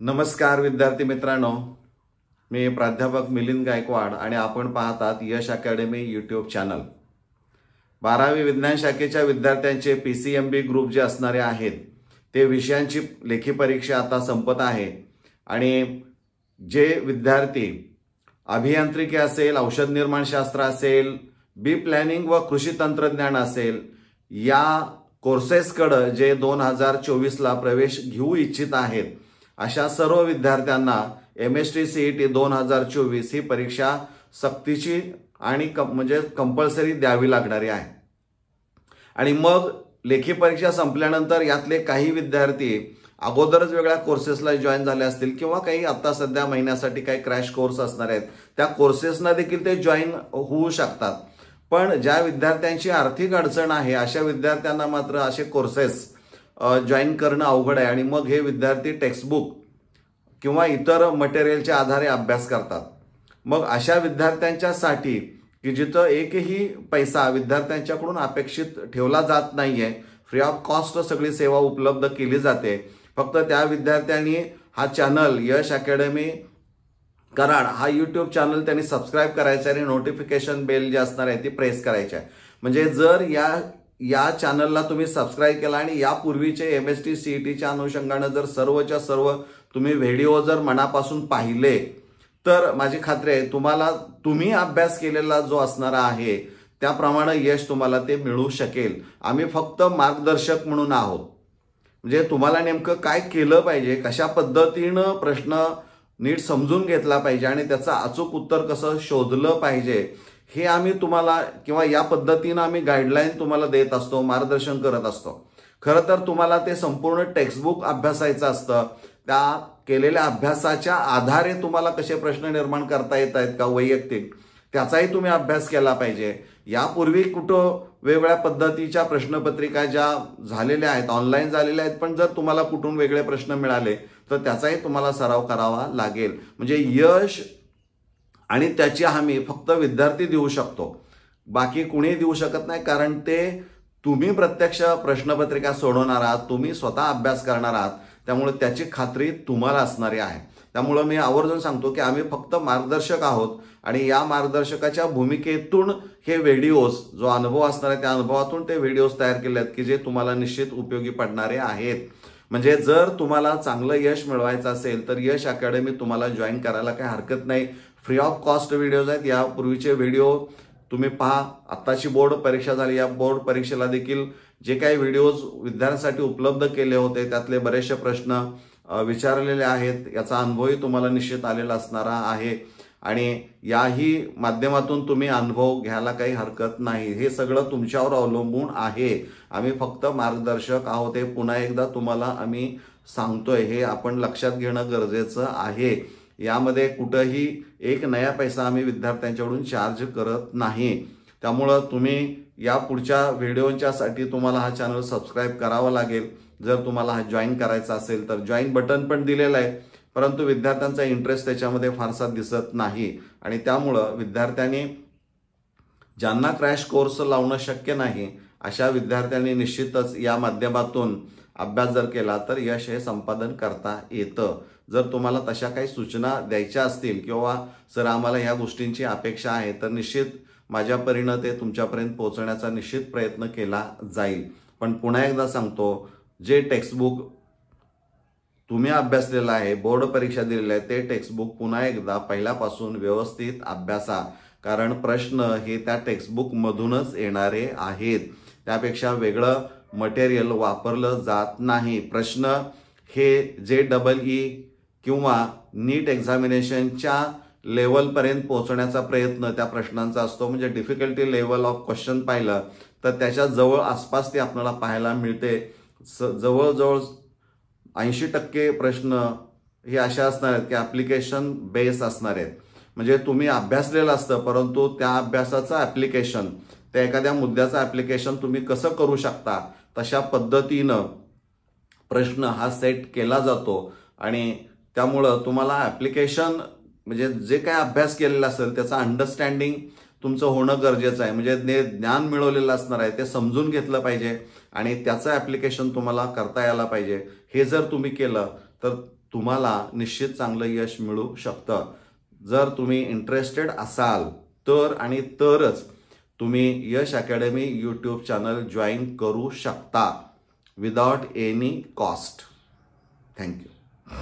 नमस्कार विद्यार्थी मित्रांनो, मी प्राध्यापक मिलिंद गायकवाड आणि आपण पाहतात यश अकॅडमी यूट्यूब चॅनल। 12वी विज्ञान शाखेच्या विद्यार्थ्यांचे PCMB ग्रुप जे असणारे आहेत ते विषयांची लेखी परीक्षा आता संपत आहे आणि जे विद्यार्थी अभियांत्रिकी असेल, औषध निर्माण शास्त्र असेल, बी प्लॅनिंग व कृषी तंत्रज्ञान असेल या कोर्सेसकडे जे 2024 ला प्रवेश घेऊ इच्छित आहेत अशा सर्व विद्यार्थ्यांना MST CET 2024 ही परीक्षा सक्तीची आणि म्हणजे कंपल्सरी द्यावी लागणारी आहे। आणि मग लेखी परीक्षा संपल्यानंतर यातले काही विद्यार्थी अगोदरच वेगळ्या कोर्सेसला जॉईन झाले असतील किंवा काही आता सध्या महिन्यासाठी काही क्रॅश कोर्स असणार आहेत त्या कोर्सेसना देखील ते जॉईन होऊ शकतात। पण ज्या विद्यार्थ्यांची आर्थिक अडचण आहे अशा विद्यार्थ्यांना मात्र असे कोर्सेस जॉईन करणं अवघड आहे आणि मग हे विद्यार्थी टेक्स्टबुक किंवा इतर मटेरियलच्या आधारे अभ्यास करतात। मग अशा विद्यार्थ्यांच्यासाठी की जिथं एकही पैसा विद्यार्थ्यांच्याकडून अपेक्षित ठेवला जात नाहीये, फ्री ऑफ कॉस्ट सगळी सेवा उपलब्ध केली जाते, फक्त त्या विद्यार्थ्यांनी हा चॅनल यश अकॅडमी कराड हा यूट्यूब चॅनल त्यांनी सबस्क्राईब करायचा आणि नोटिफिकेशन बेल जी असणार आहे ती प्रेस करायची आहे। म्हणजे जर या चॅनलला तुम्ही सबस्क्राईब केला आणि यापूर्वीचे MST CETच्या अनुषंगाने जर सर्वच्या सर्व तुम्ही व्हिडिओ जर मनापासून पाहिले तर माझी खात्री आहे तुम्ही अभ्यास केलेला जो असणारा आहे त्याप्रमाणे यश तुम्हाला ते मिळू शकेल। आम्ही फक्त मार्गदर्शक म्हणून आहोत, म्हणजे तुम्हाला नेमकं काय केलं पाहिजे, कशा पद्धतीनं प्रश्न नीट समजून घेतला पाहिजे आणि त्याचं अचूक उत्तर कसं शोधलं पाहिजे हे आम्ही तुम्हाला किंवा या पद्धतीनं आम्ही गाईडलाईन तुम्हाला देत असतो, मार्गदर्शन करत असतो। खरं तर तुम्हाला ते संपूर्ण टेक्स्टबुक अभ्यासायचं असतं, त्या केलेल्या अभ्यासाच्या आधारे तुम्हाला कसे प्रश्न निर्माण करता येत आहेत का वैयक्तिक त्याचाही तुम्ही अभ्यास केला पाहिजे। यापूर्वी कुठं वेगवेगळ्या पद्धतीच्या प्रश्नपत्रिका ज्या झालेल्या आहेत ऑनलाईन झालेल्या आहेत, पण जर तुम्हाला कुठून वेगळे प्रश्न मिळाले तर त्याचाही तुम्हाला सराव करावा लागेल। म्हणजे यश आणि त्याची हमी फक्त विद्यार्थी देऊ शकतो, बाकी कुणी देऊ शकत नाही, कारण ते तुम्ही प्रत्यक्ष प्रश्नपत्रिका सोडवणार आहात, तुम्ही स्वतः अभ्यास करणार आहात, त्यामुळे त्याची खात्री तुम्हाला असणारी आहे। त्यामुळे मी आवर्जून सांगतो की आम्ही फक्त मार्गदर्शक आहोत आणि या मार्गदर्शकाच्या भूमिकेतून हे व्हिडिओज जो अनुभव असणार आहे त्या अनुभवातून ते व्हिडिओज तयार केले आहेत की जे तुम्हाला निश्चित उपयोगी पडणारे आहेत। म्हणजे जर तुम्हाला चांगलं यश मिळवायचं असेल तर यश अकॅडमी तुम्हाला जॉईन करायला काही हरकत नाही। फ्री ऑफ कॉस्ट व्हिडिओज आहेत, यापूर्वीचे व्हिडिओ तुम्ही पहा। आत्ताची बोर्ड परीक्षा झाली, या बोर्ड परीक्षेला देखील जे काही व्हिडिओज विद्यार्थ्यांसाठी उपलब्ध केले होते त्यातले बरेचसे प्रश्न विचारलेले आहेत, याचा अनुभवही तुम्हाला निश्चित आलेला असणारा आहे आणि याही माध्यमातून तुम्ही अनुभव घ्यायला काही हरकत नाही। हे सगळं तुमच्यावर अवलंबून आहे, आम्ही फक्त मार्गदर्शक आहोत, हे पुन्हा एकदा तुम्हाला आम्ही सांगतोय, हे आपण लक्षात घेणं गरजेचं आहे। यामध्ये कुठंही एक नया पैसा आम्ही विद्यार्थ्यांच्याकडून चार्ज करत नाही। त्यामुळं तुम्ही या पुढच्या व्हिडिओच्यासाठी तुम्हाला हा चॅनल सबस्क्राईब करावा लागेल। जर तुम्हाला हा जॉईन करायचा असेल तर जॉईन बटन पण दिलेलं आहे, परंतु विद्यार्थ्यांचा इंटरेस्ट त्याच्यामध्ये फारसा दिसत नाही आणि त्यामुळं विद्यार्थ्यांनी ज्यांना क्रॅश कोर्स लावणं शक्य नाही अशा विद्यार्थ्यांनी निश्चितच या माध्यमातून अभ्यास जर केला तर यश हे संपादन करता येतं। जर तुम्हाला तशा काही सूचना द्यायच्या असतील किंवा जर आम्हाला ह्या गोष्टींची अपेक्षा आहे तर निश्चित माझ्या परीनं ते तुमच्यापर्यंत पोहोचण्याचा निश्चित प्रयत्न केला जाईल। पण पुन्हा एकदा सांगतो, जे टेक्स्टबुक तुम्ही अभ्यासलेलं आहे, बोर्ड परीक्षा दिलेल्या आहे, ते टेक्स्टबुक पुन्हा एकदा पहिल्यापासून व्यवस्थित अभ्यासा, कारण प्रश्न हे त्या टेक्स्टबुकमधूनच येणारे आहेत, त्यापेक्षा वेगळं मटेरियल वापरलं जात नाही। प्रश्न हे JEE किंवा नीट एक्झामिनेशनच्या लेवलपर्यंत पोहोचण्याचा प्रयत्न त्या प्रश्नांचा असतो, म्हणजे डिफिकल्टी लेवल ऑफ क्वेश्चन पाहिलं तर त्याच्या जवळ आसपास ते आपल्याला पाहायला मिळते। जवळजवळ 80% प्रश्न हे अशा असणार आहेत की ॲप्लिकेशन बेस असणार आहेत, म्हणजे तुम्ही अभ्यासलेलं असतं परंतु त्या अभ्यासाचं ॲप्लिकेशन, त्या एखाद्या मुद्द्याचं ॲप्लिकेशन तुम्ही कसं करू शकता तशा पद्धतीनं प्रश्न हा सेट केला जातो आणि त्यामुळं तुम्हाला ॲप्लिकेशन म्हणजे जे काय अभ्यास केलेला असेल त्याचं अंडरस्टँडिंग तुमचं होणं गरजेचं आहे, म्हणजे ज्ञान मिळवलेलं असणार आहे ते समजून घेतलं पाहिजे आणि त्याचं ॲप्लिकेशन तुम्हाला करता यायला पाहिजे। हे जर तुम्ही केलं तर तुम्हाला निश्चित चांगलं यश मिळू शकतं. जर तुम्ही इंटरेस्टेड असाल तर आणि तरच तुम्ही यश अकॅडमी यूट्यूब चॅनल जॉईन करू शकता विदाउट एनी कॉस्ट. थँक्यू.